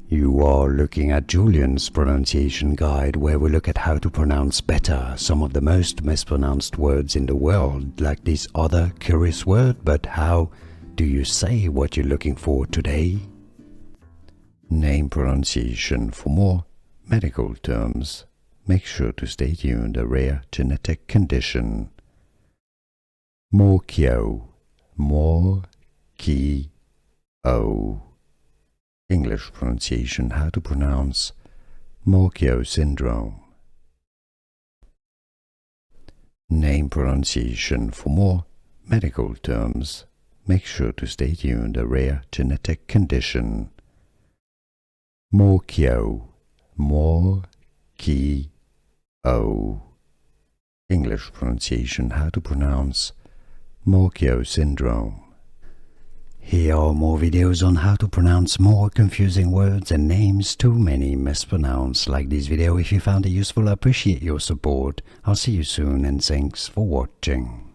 You are looking at Julian's pronunciation guide, where we look at how to pronounce better some of the most mispronounced words in the world, like this other curious word. But how do you say what you're looking for today? Name pronunciation. For more medical terms, make sure to stay tuned. A rare genetic condition. Morquio. Morquio. English pronunciation. How to pronounce Morquio Syndrome. Name pronunciation. For more medical terms, make sure to stay tuned. A rare genetic condition. Morquio. Morquio. English pronunciation. How to pronounce Morquio Syndrome. Here are more videos on how to pronounce more confusing words and names too many mispronounced. Like this video if you found it useful. I appreciate your support. I'll see you soon and thanks for watching.